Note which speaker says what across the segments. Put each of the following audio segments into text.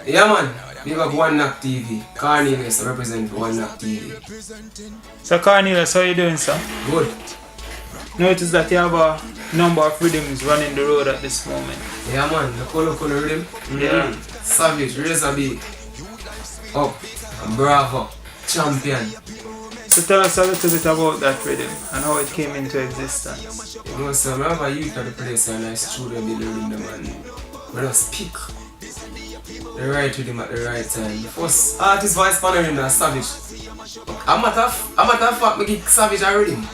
Speaker 1: Yeah man, we got OneKnockTV. Cornelius represent OneKnockTV.
Speaker 2: So Cornelius, how you doing, sir?
Speaker 1: Good.
Speaker 2: Notice that you have a number of rhythms running the road at this moment.
Speaker 1: Yeah man, the color rhythm.
Speaker 2: Yeah.
Speaker 1: Savage, Razor beat. Up, Bravo, Champion.
Speaker 2: So tell us a little bit about that rhythm and how it came into existence.
Speaker 1: You know, so I have a youth at the place and I studio the rhythm and I just pick the right rhythm at the right time. The first artist voice panel in that Savage. I'm at a fact, I get Savage a rhythm.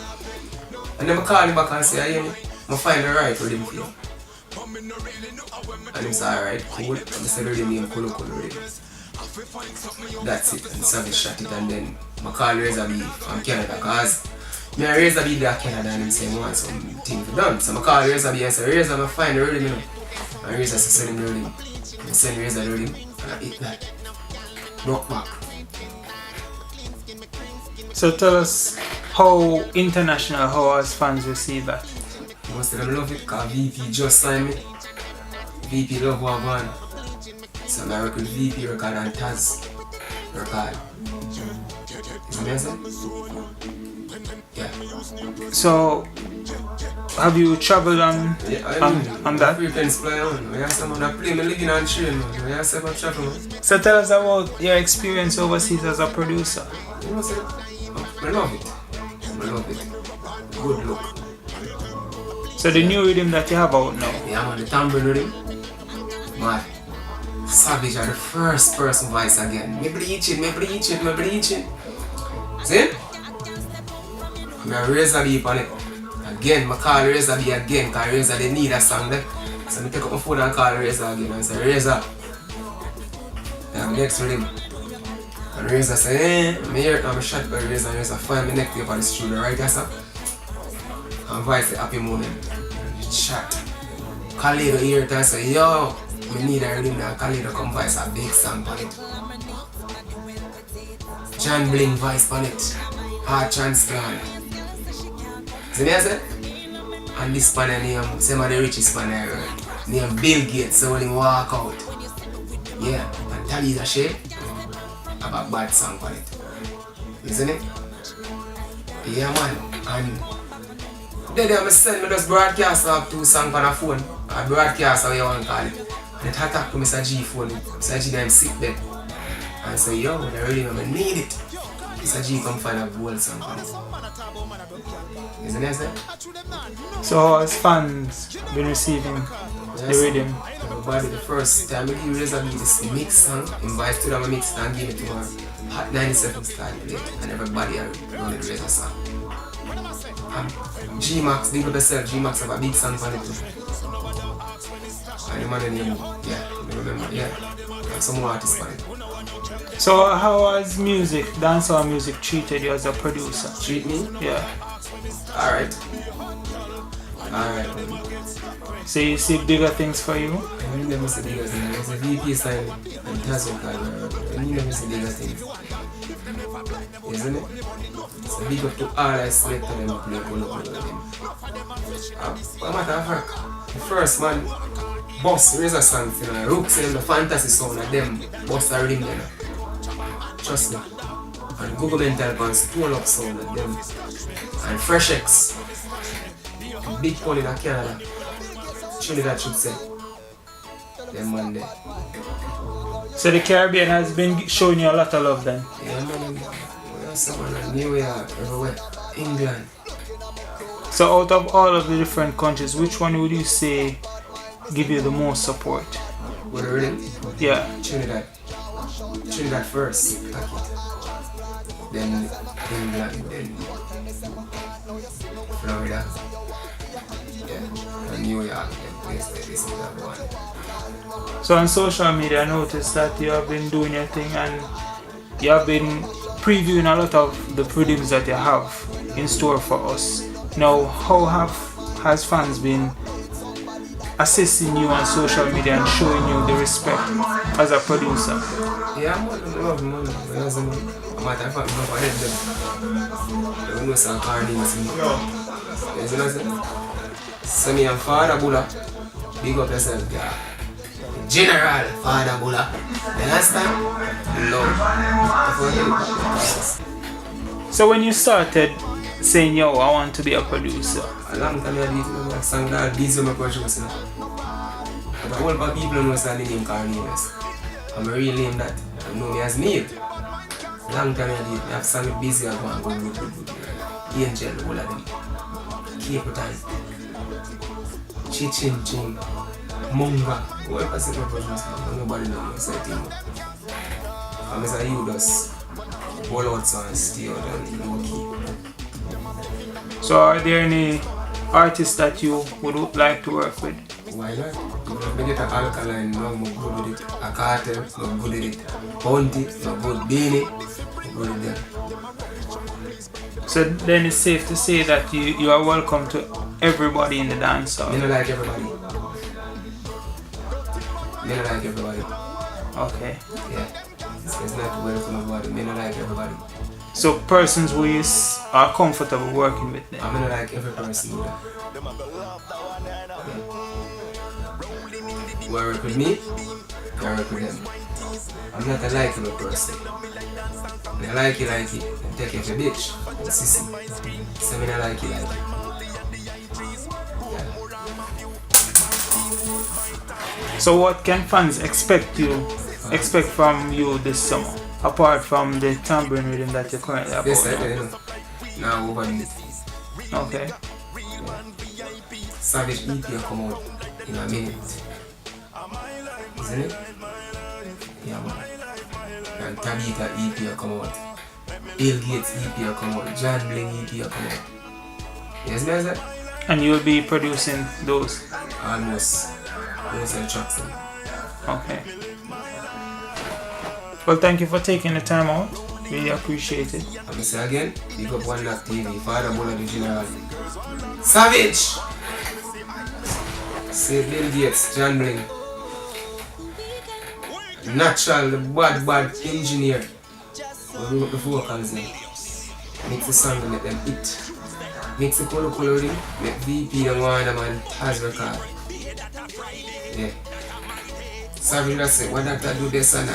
Speaker 1: And then I call him back and say, I find the right rhythm for you. And he said, alright, cool. And I said, the rhythm name, Kolo rhythm. That's it. And Savage shot it and then I call Razor B from Canada because I Razor B there Canada and he said, I want something to done. So I call Razor B and say, Razor, I find the rhythm. And Razor said, send him the rhythm. I send Razor the rhythm and I hit that. Knock back.
Speaker 2: So tell us how international, how our fans receive that.
Speaker 1: Most of them love it because VP just signed me. VP love what I want. So I work with VP record and Taz record. Is that amazing? Yeah.
Speaker 2: So have you traveled on that?
Speaker 1: Frequency play on. I have someone that play me living on train. I have someone travel.
Speaker 2: So tell us about your experience overseas as a producer.
Speaker 1: You know what I love it. I love it. Good look.
Speaker 2: So the new rhythm that you have out now.
Speaker 1: Yeah man, the Tamarind Riddim. Man, Savage are the first person voice again. Me bleaching. See? I'm a Razor B on it. Again, I call Razor B again because Razor they need a song there. So I take up my phone and call Razor again and say, Razor. I'm next with him. And Razor say, I'm here, I'm shot by Razor and Razor find me next day for the studio, right, yes, sir? And voice the happy moment. Shot. Kalado here and say, yo, I need a rhythm and Kalado come voice a big song on it. Bling voice on it. Transplant. See me I say? And this spanner name, some of the richest spanner I heard. Name Byll Gatez, so when he walk out. Yeah, and TabetaCshae have a bad song on it. Isn't it? Yeah man. And then I send me just broadcast up 2 songs on a phone. I broadcast how you want to call it. And it attack to Mr. G phone. Mr. G them sick bed. And say, yo, I really need it. Mr. G come find a gold song on it. Isn't it?
Speaker 2: So how has fans been receiving the rhythm?
Speaker 1: Everybody, the first time I give Razor B this mix song, invite to them a mix and give it to her. Hot 97 style play, and everybody are running the Razor song. Gmac, big up yourself, Gmac have a big song for it too. And the man name, yeah, you remember, yeah. And some more artists for it.
Speaker 2: So how has music, dancehall music treated you as a producer?
Speaker 1: Treat me?
Speaker 2: Yeah.
Speaker 1: Alright.
Speaker 2: So you see bigger things for you?
Speaker 1: I never see bigger things. There's a VP sign and that's what I never see bigger things. Isn't it? It's a big up to all I select and then play Kolo again. As a matter of fact, the first man, Boss Razor songs, you know, Rooks and the fantasy sound of them, Boss are rhythm, you know. Trust me. And Google Mental Guns, Stone Up sound of them. And Fresh X. Big Pony in Canada. Trinidad should say. Them man there.
Speaker 2: So the Caribbean has been showing you a lot of love then?
Speaker 1: Yeah man, someone in New York, everywhere. England.
Speaker 2: So out of all of the different countries, which one would you say give you the most support?
Speaker 1: With the rhythm?
Speaker 2: Yeah.
Speaker 1: Trinidad. Trinidad first. Then England, then Florida. Yeah. And New York, then place like this is that one.
Speaker 2: So on social media I noticed that you have been doing your thing and you have been previewing a lot of the rhythms that you have in store for us. Now how has fans been assisting you on social media and showing you the respect as a producer?
Speaker 1: Yeah, I love money. As a matter of fact, I love them. I know some Cornelius. You know what I'm saying? So me and Father Bulla, big up yourself, girl. General Father Bulla. You understand? Love.
Speaker 2: So when you started saying, yo, I want to be a producer?
Speaker 1: A long time I did a song called These Are My Producers. But a whole lot of people know the name Cornelius. I'm a real name that know me as Neil. Long time I did. I have sung busy and go good. Angel, all of them. Cape Town. Ching Ching. Munga. What was it? Nobody knows that thing. I'm a you just all out and stay out and low key.
Speaker 2: So are there any artists that you would like to work with?
Speaker 1: Why not? I get an alkaline, no, I'm good with it. A cartel, I'm good with it. Bounty, I'm good. Beanie, I'm good with them.
Speaker 2: So then it's safe to say that you are welcome to everybody in the dancehall.
Speaker 1: Me not like everybody. Me not like everybody.
Speaker 2: Okay.
Speaker 1: Yeah. It's not welcome everybody. Me not like everybody.
Speaker 2: So persons who are comfortable working with them.
Speaker 1: I mean like every person either. You work with me, you work with them. I'm not a likable person. When I like it, take it for bitch. Sissy. So I like it. Yeah.
Speaker 2: So what can fans expect from you this summer? Apart from the Tamarind Riddim that you're currently about?
Speaker 1: Yes, I do. Now over me.
Speaker 2: Okay.
Speaker 1: Yeah. Savage EP will come out in a minute. Isn't it? Yeah, man. And TabetaCshae EP will come out. Byll Gatez EP will come out. Bling EP will come out. Yes, guys?
Speaker 2: And you will be producing those?
Speaker 1: Almost. Those are tracks.
Speaker 2: Okay. Well, thank you for taking the time out. Really appreciate it.
Speaker 1: I'm say again, big up OneKnockTV, Father Bulla the General. Savage! Say Byll Gatez, Bling. Natural, the bad engineer. We bring up the vocals in. Mix the song and make them hit. Mix the coloring, make VP and one man has record. Yeah. Savage that say, what doctor do this and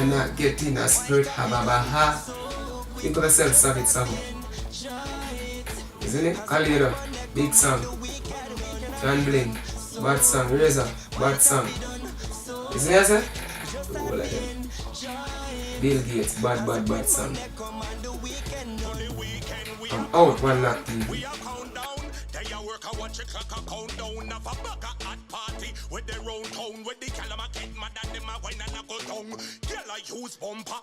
Speaker 1: not get in a spirit, ha. Think of yourself, Savage. Isn't it? Kalado, big song. Bling, bad song. Razor, bad song. Isn't it, sir? All of them. Byll Gatez, bad song. I'm out, OneKnockTV. I watch it like a countdown of a bugger at party with the round town with the Kalama kid, madam, them a wine and a go down. Girl, I use bumper.